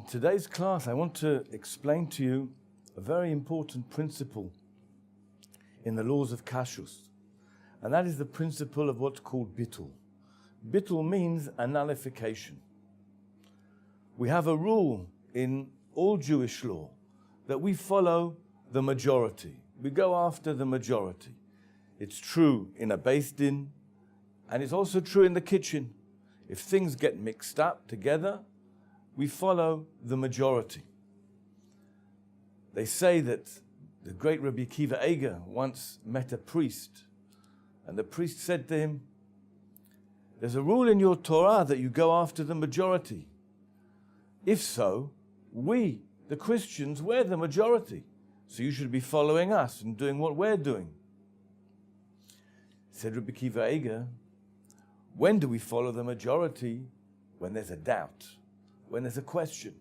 today's class, I want to explain to you a very important principle in the laws of kashrus, and that is the principle of what's called Bitul. Bitul means a nullification. We have a rule in all Jewish law that we follow the majority. We go after the majority. It's true in a Beis Din, and it's also true in the kitchen. If things get mixed up together, we follow the majority. They say that the great Rabbi Akiva once met a priest, and the priest said to him, "There's a rule in your Torah that you go after the majority. If so, we, the Christians, we're the majority, so you should be following us and doing what we're doing." Said Rabbi Akiva, when do we follow the majority? When there's a doubt, when there's a question.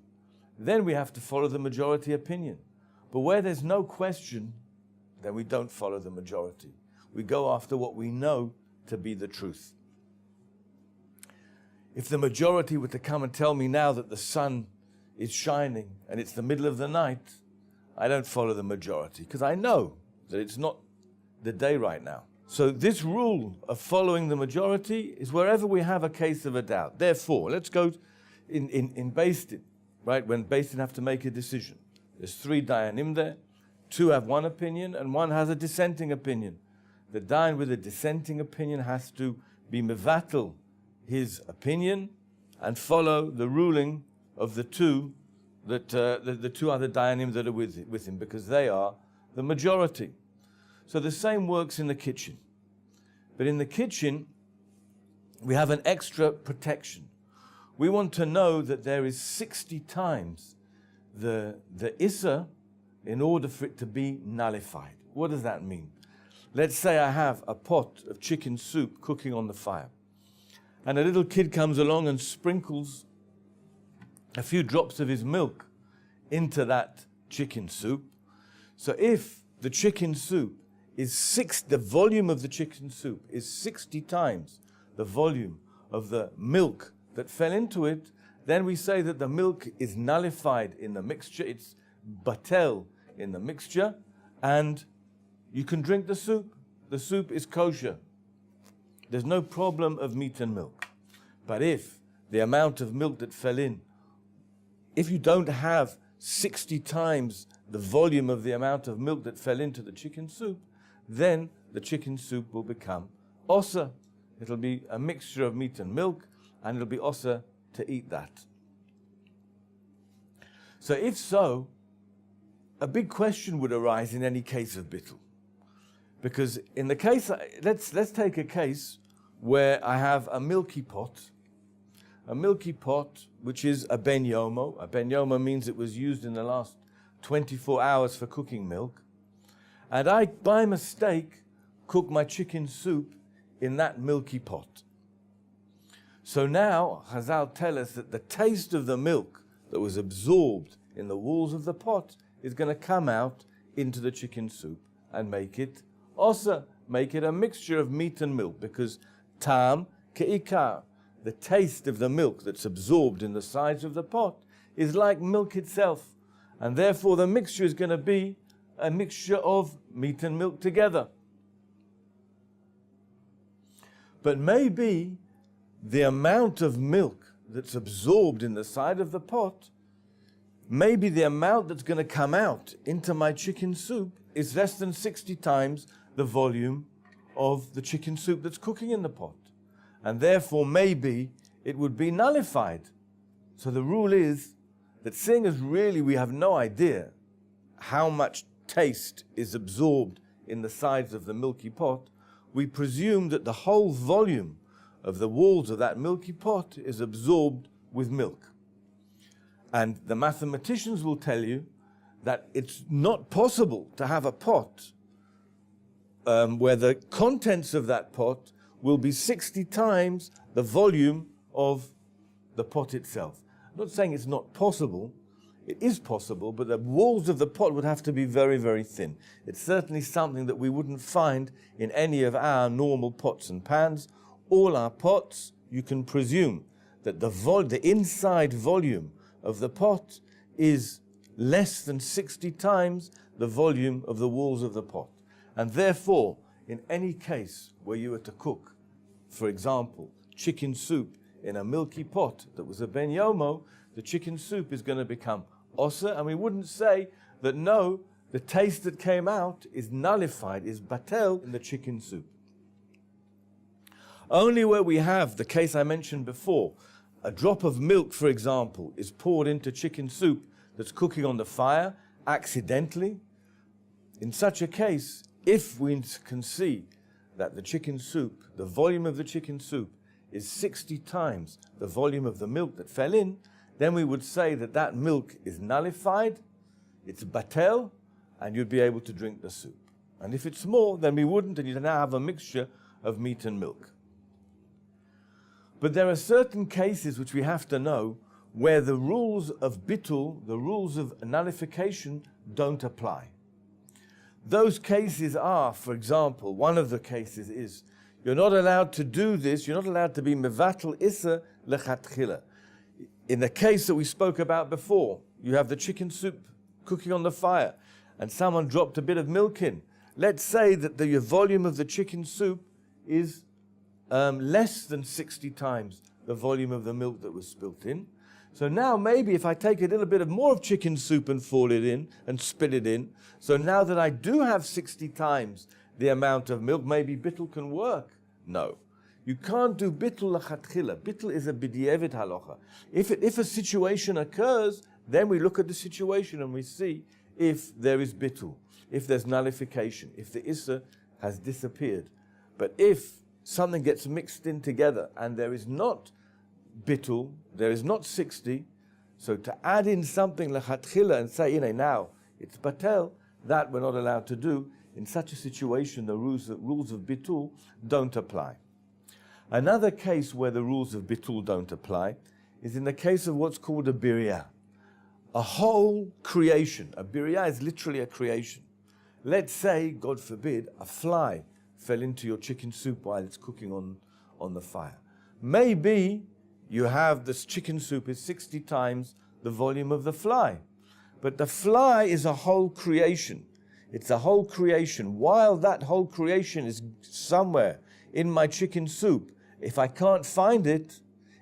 Then we have to follow the majority opinion. But where there's no question, then we don't follow the majority. We go after what we know to be the truth. If the majority were to come and tell me now that the sun is shining and it's the middle of the night, I don't follow the majority because I know that it's not the day right now. So this rule of following the majority is wherever we have a case of a doubt. Therefore, let's go in Beis Din, right? When Beis Din have to make a decision. There's 3 dayanim there. 2 have one opinion and 1 has a dissenting opinion. The dayan with a dissenting opinion has to be mevatel his opinion and follow the ruling of the 2 that the 2 other dayanim that are with him, because they are the majority. So the same works in the kitchen. But in the kitchen, we have an extra protection. We want to know that there is 60 times the Issa in order for it to be nullified. What does that mean? Let's say I have a pot of chicken soup cooking on the fire, and a little kid comes along and sprinkles a few drops of his milk into that chicken soup. So if the chicken soup the volume of the chicken soup is 60 times the volume of the milk that fell into it, then we say that the milk is nullified in the mixture, it's batel in the mixture, and you can drink the soup. The soup is kosher. There's no problem of meat and milk. But if the amount of milk that fell in, if you don't have 60 times the volume of the amount of milk that fell into the chicken soup, then the chicken soup will become osser. It'll be a mixture of meat and milk, and it'll be osser to eat that. So if so, a big question would arise in any case of Bitul. Because in the case, let's take a case where I have a milky pot which is a ben yomo. A ben yomo means it was used in the last 24 hours for cooking milk. And I, by mistake, cook my chicken soup in that milky pot. So now, Chazal tell us that the taste of the milk that was absorbed in the walls of the pot is going to come out into the chicken soup and make it osser, make it a mixture of meat and milk, because tam ke'ikar, the taste of the milk that's absorbed in the sides of the pot, is like milk itself. And therefore the mixture is going to be a mixture of meat and milk together. But maybe the amount of milk that's absorbed in the side of the pot, maybe the amount that's going to come out into my chicken soup is less than 60 times the volume of the chicken soup that's cooking in the pot. And therefore maybe it would be nullified. So the rule is that seeing as really we have no idea how much taste is absorbed in the sides of the milky pot, we presume that the whole volume of the walls of that milky pot is absorbed with milk. And the mathematicians will tell you that it's not possible to have a pot where the contents of that pot will be 60 times the volume of the pot itself. I'm not saying it's not possible. It is possible, but the walls of the pot would have to be very, very thin. It's certainly something that we wouldn't find in any of our normal pots and pans. All our pots, you can presume that the inside volume of the pot is less than 60 times the volume of the walls of the pot. And therefore, in any case where you were to cook, for example, chicken soup in a milky pot that was a ben yomo, the chicken soup is going to become oser, and we wouldn't say that no, the taste that came out is nullified, is batel in the chicken soup. Only where we have the case I mentioned before, a drop of milk, for example, is poured into chicken soup that's cooking on the fire accidentally. In such a case, if we can see that the chicken soup, the volume of the chicken soup is 60 times the volume of the milk that fell in, then we would say that that milk is nullified, it's batel, and you'd be able to drink the soup. And if it's more, then we wouldn't, and you'd now have a mixture of meat and milk. But there are certain cases which we have to know where the rules of bitul, the rules of nullification, don't apply. Those cases are, for example, one of the cases is, you're not allowed to do this, you're not allowed to be mevatel issa lechatchila. In the case that we spoke about before, you have the chicken soup cooking on the fire, and someone dropped a bit of milk in. Let's say that the volume of the chicken soup is less than 60 times the volume of the milk that was spilt in. So now maybe if I take a little bit of more of chicken soup and fall it in and spit it in, so now that I do have 60 times the amount of milk, maybe bitul can work. No. You can't do bitul lachatchila. Bitul is a b'di'evet halacha. If a situation occurs, then we look at the situation and we see if there is bitul, if there's nullification, if the issa has disappeared. But if something gets mixed in together and there is not bitul, there is not 60, so to add in something lechatchila and say, now it's batel, that we're not allowed to do. In such a situation, the rules of bitul don't apply. Another case where the rules of bitul don't apply is in the case of what's called a birya, a whole creation. A birya is literally a creation. Let's say, God forbid, a fly fell into your chicken soup while it's cooking on the fire. Maybe you have this chicken soup is 60 times the volume of the fly. But the fly is a whole creation. It's a whole creation. While that whole creation is somewhere in my chicken soup, if I can't find it,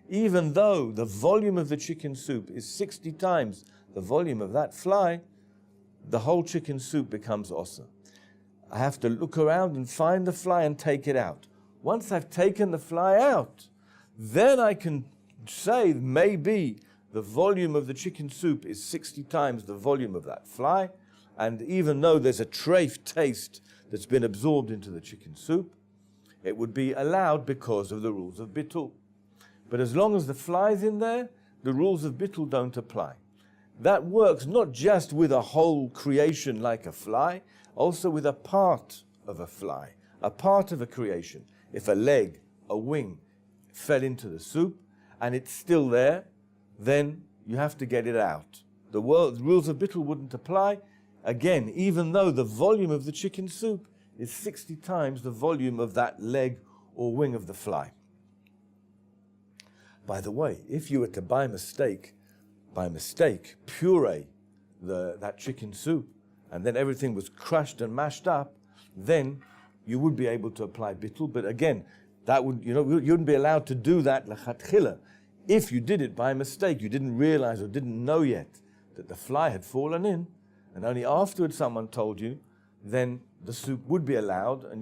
even though the volume of the chicken soup is 60 times the volume of that fly, the whole chicken soup becomes oser. I have to look around and find the fly and take it out. Once I've taken the fly out, then I can say maybe the volume of the chicken soup is 60 times the volume of that fly, and even though there's a treif taste that's been absorbed into the chicken soup, it would be allowed because of the rules of bitul. But as long as the fly's in there, the rules of bitul don't apply. That works not just with a whole creation like a fly, also with a part of a fly, a part of a creation. If a leg, a wing, fell into the soup and it's still there, then you have to get it out. The rules of bitul wouldn't apply. Again, even though the volume of the chicken soup is 60 times the volume of that leg or wing of the fly. By the way, if you were to by mistake, puree that chicken soup, and then everything was crushed and mashed up, then you would be able to apply bitul. But again, that would, you wouldn't be allowed to do that lechatchila. If you did it by mistake, you didn't realize or didn't know yet that the fly had fallen in, and only afterwards someone told you, then the soup would be allowed, and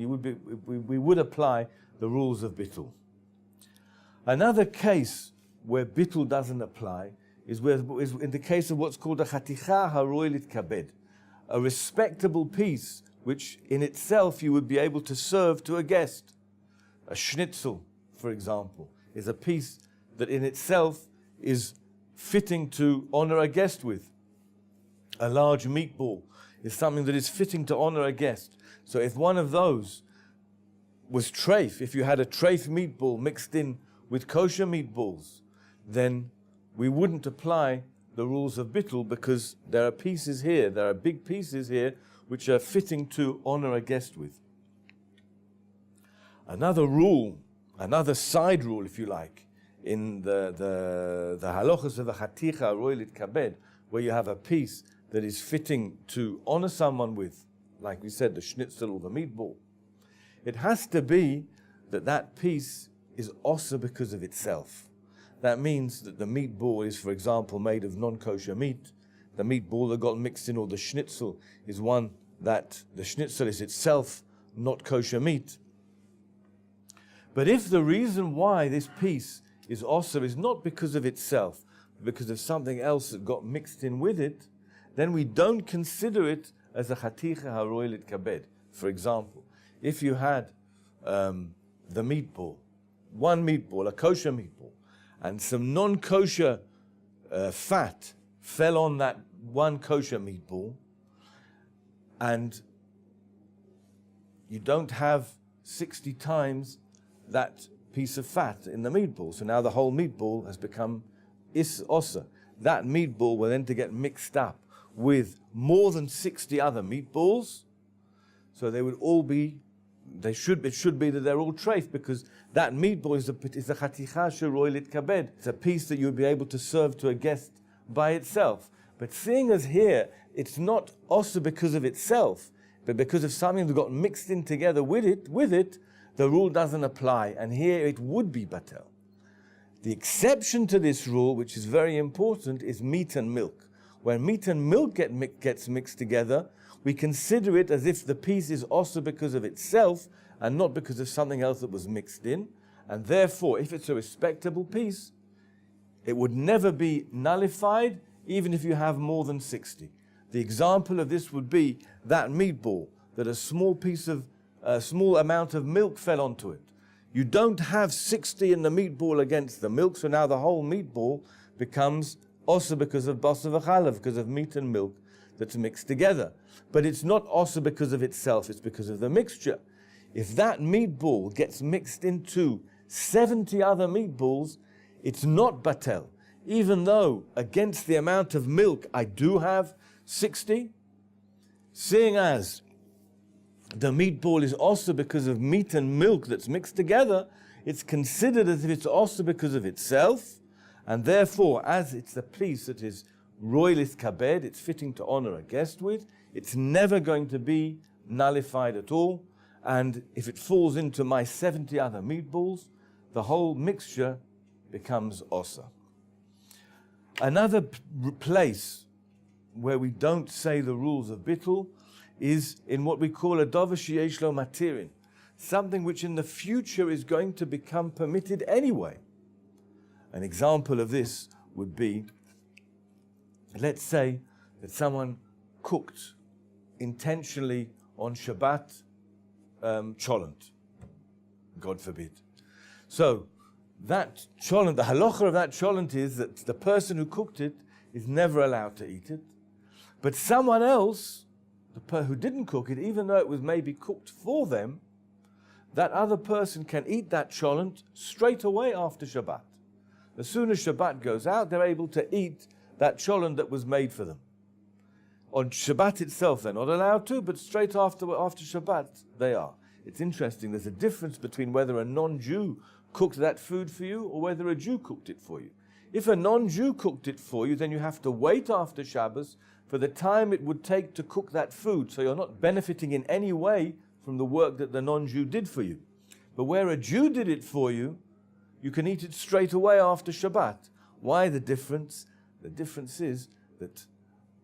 we would apply the rules of bitul. Another case where bitul doesn't apply is in the case of what's called a chaticha haroi litkabed, a respectable piece which in itself you would be able to serve to a guest. A schnitzel, for example, is a piece that in itself is fitting to honor a guest with. A large meatball is something that is fitting to honor a guest. So if one of those was treif, if you had a treif meatball mixed in with kosher meatballs, then we wouldn't apply the rules of bitul because there are pieces here, there are big pieces here which are fitting to honor a guest with. Another rule, another side rule if you like, in the halachas of a chaticha roilit kabed, where you have a piece that is fitting to honor someone with, like we said, the schnitzel or the meatball, it has to be that that piece is also because of itself. That means that the meatball is, for example, made of non-kosher meat. The meatball that got mixed in, or the schnitzel, is one that the schnitzel is itself not kosher meat. But if the reason why this piece is also is not because of itself, but because of something else that got mixed in with it, then we don't consider it as a chaticha haroilit kabed. For example, if you had the meatball, one meatball, a kosher meatball, and some non-kosher fat fell on that one kosher meatball, and you don't have 60 times that piece of fat in the meatball. So now the whole meatball has become osa. That meatball will then to get mixed up with more than 60 other meatballs. So they would all be, it should be that they're all treif, because that meatball is a chaticha sheroilit kabed. It's a piece that you would be able to serve to a guest by itself. But seeing as here, it's not osa because of itself, but because of something that got mixed in together with it, the rule doesn't apply, and here it would be batel. The exception to this rule, which is very important, is meat and milk. When meat and milk gets mixed together, we consider it as if the piece is also because of itself and not because of something else that was mixed in. And therefore, if it's a respectable piece, it would never be nullified, even if you have more than 60. The example of this would be that meatball, that a small amount of milk fell onto it. You don't have 60 in the meatball against the milk, so now the whole meatball becomes also because of basar v'chalav, because of meat and milk that's mixed together. But it's not also because of itself, it's because of the mixture. If that meatball gets mixed into 70 other meatballs, it's not batel. Even though against the amount of milk I do have 60, seeing as the meatball is also because of meat and milk that's mixed together, it's considered as if it's also because of itself, and therefore, as it's a piece that is roilis kabed, it's fitting to honor a guest with, it's never going to be nullified at all, and if it falls into my 70 other meatballs, the whole mixture becomes osa. Another place where we don't say the rules of Bitul is in what we call a Devotional Material, something which in the future is going to become permitted anyway. An example of this would be, let's say that someone cooked intentionally on Shabbat cholent, God forbid. So that cholent, the halacha of that cholent is that the person who cooked it is never allowed to eat it, but someone else, who didn't cook it, even though it was maybe cooked for them, that other person can eat that cholent straight away after Shabbat. As soon as Shabbat goes out, they're able to eat that cholent that was made for them. On Shabbat itself, they're not allowed to, but straight after Shabbat, they are. It's interesting, there's a difference between whether a non-Jew cooked that food for you or whether a Jew cooked it for you. If a non-Jew cooked it for you, then you have to wait after Shabbos for the time it would take to cook that food, so you're not benefiting in any way from the work that the non-Jew did for you. But where a Jew did it for you, you can eat it straight away after Shabbat. Why the difference? The difference is that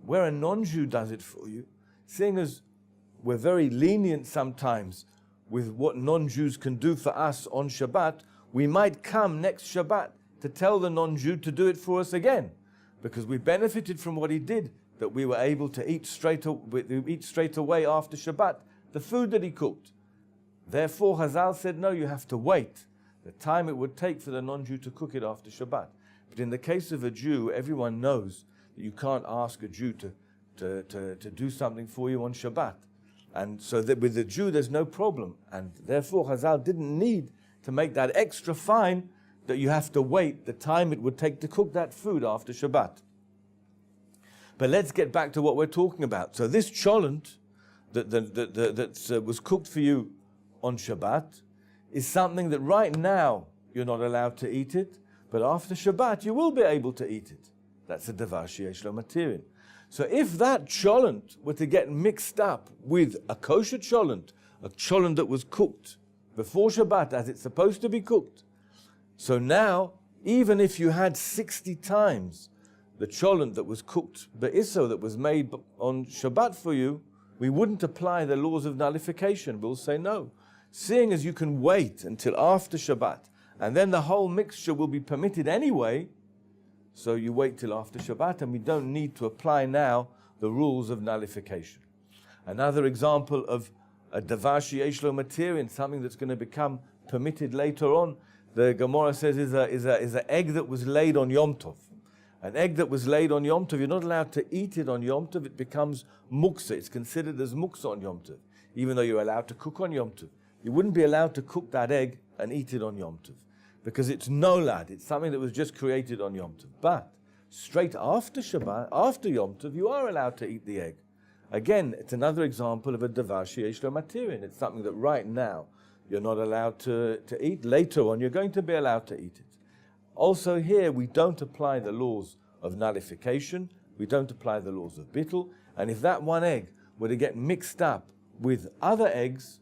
where a non-Jew does it for you, seeing as we're very lenient sometimes with what non-Jews can do for us on Shabbat, we might come next Shabbat to tell the non-Jew to do it for us again, because we benefited from what he did, that we were able to eat straight away after Shabbat the food that he cooked. Therefore, Hazal said, no, you have to wait the time it would take for the non-Jew to cook it after Shabbat. But in the case of a Jew, everyone knows that you can't ask a Jew to do something for you on Shabbat. And so that with the Jew, there's no problem. And therefore, Hazal didn't need to make that extra fine that you have to wait the time it would take to cook that food after Shabbat. But let's get back to what we're talking about. So this cholent that was cooked for you on Shabbat is something that right now you're not allowed to eat it, but after Shabbat you will be able to eat it. That's a davar sheyesh lo matirin. So if that cholent were to get mixed up with a kosher cholent, a cholent that was cooked before Shabbat as it's supposed to be cooked, so now even if you had 60 times the cholent that was cooked be'iso, that was made on Shabbat for you, we wouldn't apply the laws of nullification. We'll say no. Seeing as you can wait until after Shabbat, and then the whole mixture will be permitted anyway, so you wait till after Shabbat, and we don't need to apply now the rules of nullification. Another example of a davar sheyesh lo matirin, something that's going to become permitted later on, the Gemara says is an egg that was laid on Yom Tov. An egg that was laid on Yom Tov, you're not allowed to eat it on Yom Tov. It becomes muksa. It's considered as muksa on Yom Tov, even though you're allowed to cook on Yom Tov. You wouldn't be allowed to cook that egg and eat it on Yom Tov, because it's nolad. It's something that was just created on Yom Tov. But straight after Shabbat, after Yom Tov, you are allowed to eat the egg. Again, it's another example of a davar sheyesh lo matirin. It's something that right now you're not allowed to eat. Later on, you're going to be allowed to eat it. Also here, we don't apply the laws of nullification. We don't apply the laws of Bitul. And if that one egg were to get mixed up with other eggs,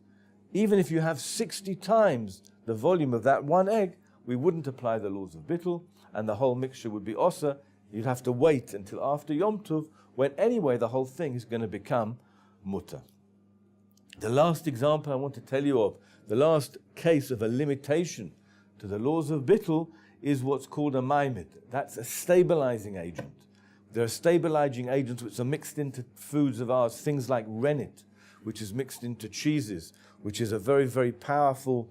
even if you have 60 times the volume of that one egg, we wouldn't apply the laws of Bitul, and the whole mixture would be osa. You'd have to wait until after Yom Tov, when anyway the whole thing is going to become mutter. The last example I want to tell you of, the last case of a limitation to the laws of Bitul, is what's called a maimid. That's a stabilizing agent. There are stabilizing agents which are mixed into foods of ours, things like rennet, which is mixed into cheeses, which is a very, very powerful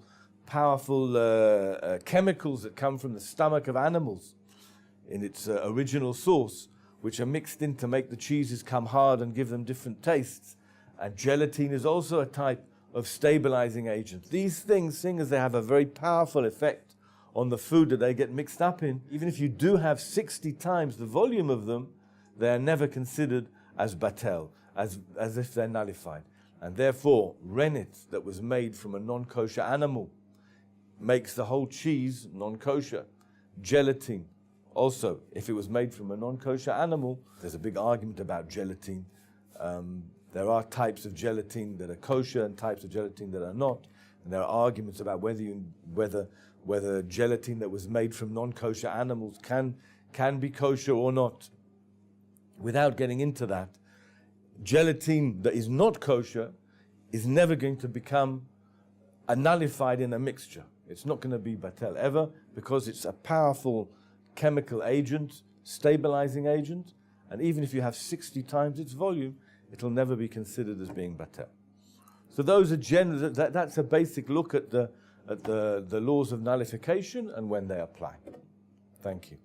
chemicals that come from the stomach of animals in its original source, which are mixed in to make the cheeses come hard and give them different tastes. And gelatin is also a type of stabilizing agent. These things, seeing as they have a very powerful effect on the food that they get mixed up in, even if you do have 60 times the volume of them, they are never considered as batel, as if they're nullified. And therefore, rennet that was made from a non-kosher animal makes the whole cheese non-kosher. Gelatin, also, if it was made from a non-kosher animal, there's a big argument about gelatin. There are types of gelatin that are kosher and types of gelatin that are not. And there are arguments about whether gelatin that was made from non-kosher animals can be kosher or not. Without getting into that, gelatin that is not kosher is never going to become nullified in a mixture. It's not going to be batel ever, because it's a powerful chemical agent, stabilizing agent, and even if you have 60 times its volume, it'll never be considered as being batel. So those are general. That's a basic look at the laws of nullification and when they apply. Thank you.